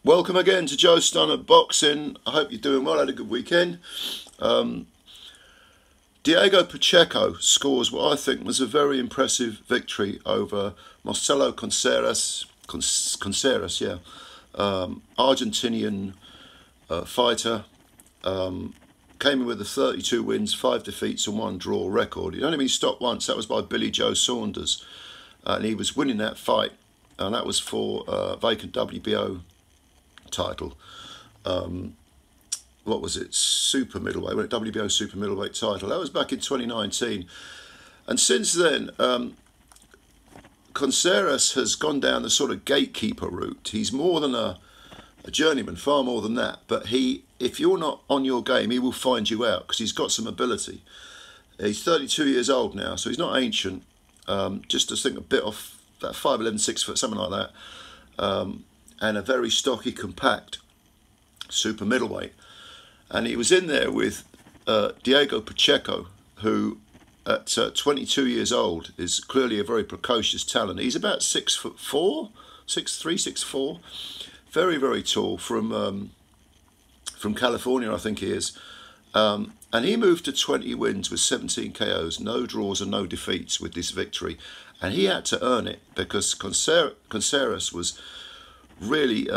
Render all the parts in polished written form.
Welcome again to Joe Stunner Boxing. I hope you're doing well. I had a good weekend. Diego Pacheco scores what I think was a very impressive victory over Marcelo Conceres. Yeah, Argentinian fighter. Came in with a 32 wins, 5 defeats and 1 draw record. He'd only been stopped once. That was by Billy Joe Saunders, and he was winning that fight, and that was for vacant WBO title. What was it? Super middleweight, WBO super middleweight title. That was back in 2019, and since then, Conceres has gone down the sort of gatekeeper route. He's more than a journeyman, far more than that. But if you're not on your game, he will find you out because he's got some ability. He's 32 years old now, so he's not ancient. Just to think a bit off that 5'11", 6 foot, something like that, and a very stocky, compact super middleweight. And he was in there with Diego Pacheco, who at 22 years old is clearly a very precocious talent. He's about 6'4", 6'3", 6'4", very, very tall, from California, I think he is. And he moved to 20 wins with 17 KOs, no draws and no defeats with this victory. And he had to earn it because Conceres was really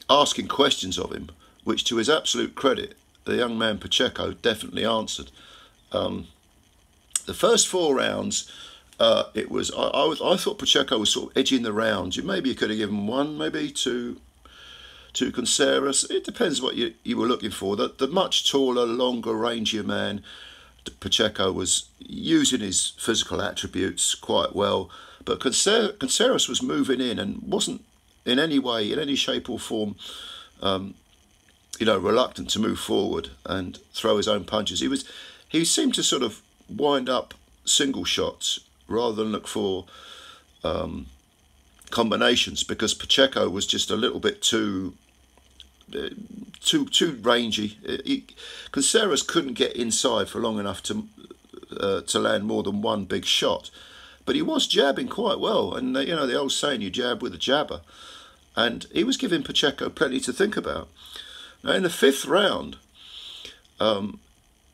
asking questions of him, which to his absolute credit, the young man Pacheco definitely answered. The first 4 rounds, it was I thought Pacheco was sort of edging the rounds. Maybe you could have given 1, maybe to Conceres. It depends what you were looking for. The much taller, longer, rangier man, Pacheco, was using his physical attributes quite well, but Conceres was moving in and wasn't in any way, in any shape or form, reluctant to move forward and throw his own punches. He seemed to sort of wind up single shots rather than look for combinations, because Pacheco was just a little bit too rangy. Conceres couldn't get inside for long enough to land more than 1 big shot, but he was jabbing quite well. And the old saying, you jab with a jabber, and he was giving Pacheco plenty to think about. Now in the 5th round,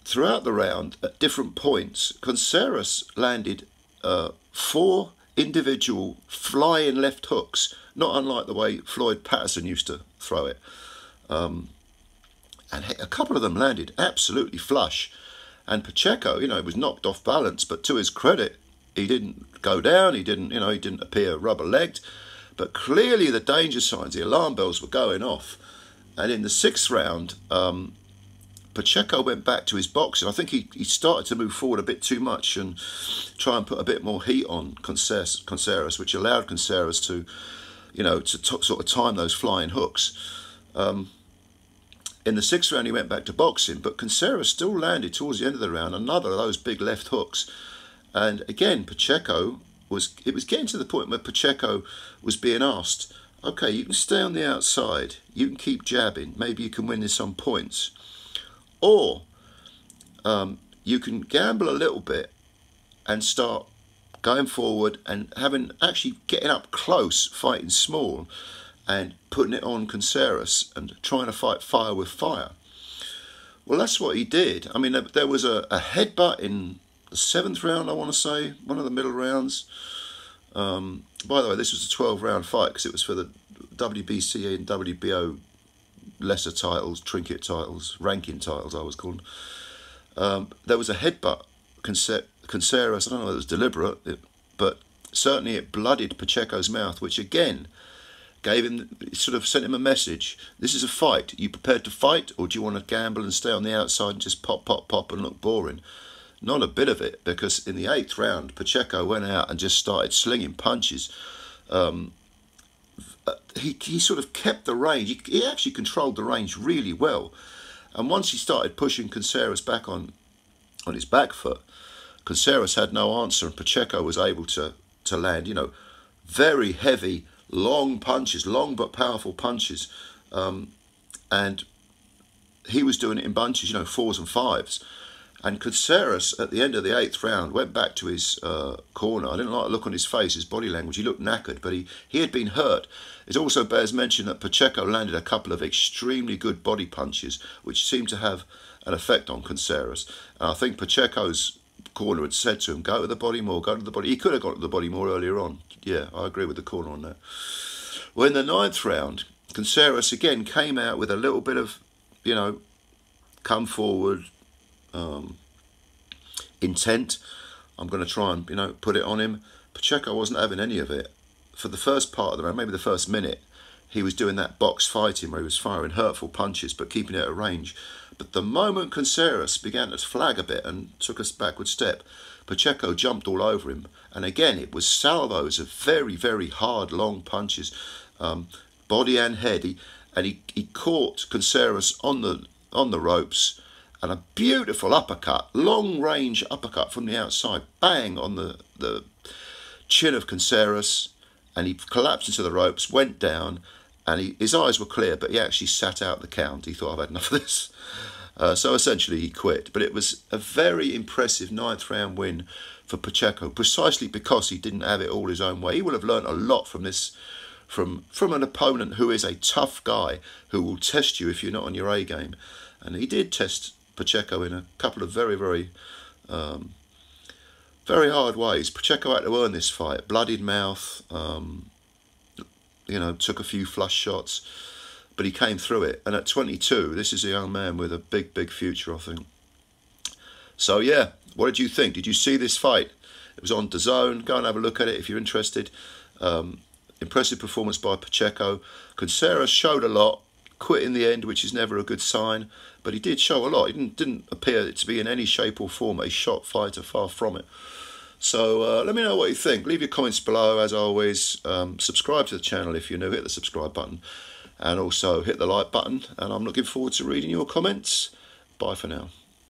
throughout the round at different points, Conceres landed 4 individual flying left hooks, not unlike the way Floyd Patterson used to throw it. And a couple of them landed absolutely flush. And Pacheco, was knocked off balance, but to his credit, he didn't go down. He didn't appear rubber-legged. But clearly the danger signs, the alarm bells were going off. And in the 6th round, Pacheco went back to his boxing. I think he started to move forward a bit too much and try and put a bit more heat on Conceres, which allowed Conceres to, sort of time those flying hooks. In the 6th round, he went back to boxing, but Conceres still landed towards the end of the round another of those big left hooks. And again, it was getting to the point where Pacheco was being asked, okay, you can stay on the outside, you can keep jabbing, maybe you can win this on points, or you can gamble a little bit and start going forward and actually getting up close, fighting small, and putting it on Conceres and trying to fight fire with fire. Well, that's what he did. I mean, there was a headbutt in the 7th round, I want to say, one of the middle rounds. By the way, this was a 12-round fight because it was for the WBC and WBO lesser titles, trinket titles, ranking titles, I was called. There was a headbutt. Conceres, I don't know if it was deliberate, but certainly it bloodied Pacheco's mouth, which again sent him a message. This is a fight. Are you prepared to fight, or do you want to gamble and stay on the outside and just pop, pop, pop and look boring? Not a bit of it, because in the 8th round, Pacheco went out and just started slinging punches. He sort of kept the range. He actually controlled the range really well. And once he started pushing Conceres back on his back foot, Conceres had no answer, and Pacheco was able to land, very heavy, long punches, long but powerful punches. And he was doing it in bunches, 4s and 5s. And Conceres, at the end of the 8th round, went back to his corner. I didn't like the look on his face, his body language. He looked knackered, but he had been hurt. It also bears mention that Pacheco landed a couple of extremely good body punches, which seemed to have an effect on Conceres. And I think Pacheco's corner had said to him, go to the body more, go to the body. He could have got to the body more earlier on. Yeah, I agree with the corner on that. Well, in the 9th round, Conceres again came out with a little bit of, you know, come forward, intent. I'm going to try and, you know, put it on him. Pacheco wasn't having any of it. For the first part of the round, maybe the first minute, he was doing that box fighting where he was firing hurtful punches but keeping it at range. But the moment Conceres began to flag a bit and took a backward step, Pacheco jumped all over him. And again, it was salvos of very, very hard, long punches, body and head. He caught Conceres on the ropes, and a beautiful uppercut, long-range uppercut from the outside, bang on the chin of Conceres, and he collapsed into the ropes, went down, and his eyes were clear, but he actually sat out the count. He thought, I've had enough of this. So essentially he quit. But it was a very impressive 9th round win for Pacheco, precisely because he didn't have it all his own way. He will have learned a lot from this, from an opponent who is a tough guy, who will test you if you're not on your A game. And he did test Pacheco in a couple of very, very, very hard ways. Pacheco had to earn this fight. Bloodied mouth, you know, took a few flush shots, but he came through it. And at 22, this is a young man with a big, big future, I think. So yeah, what did you think? Did you see this fight? It was on DAZN. Go and have a look at it if you're interested. Impressive performance by Pacheco. Conceres showed a lot, quit in the end, which is never a good sign, but he did show a lot. He didn't appear to be in any shape or form a shot fighter, far from it. So let me know what you think. Leave your comments below, as always. Subscribe to the channel if you're new. Hit the subscribe button, and also hit the like button. And I'm looking forward to reading your comments. Bye for now.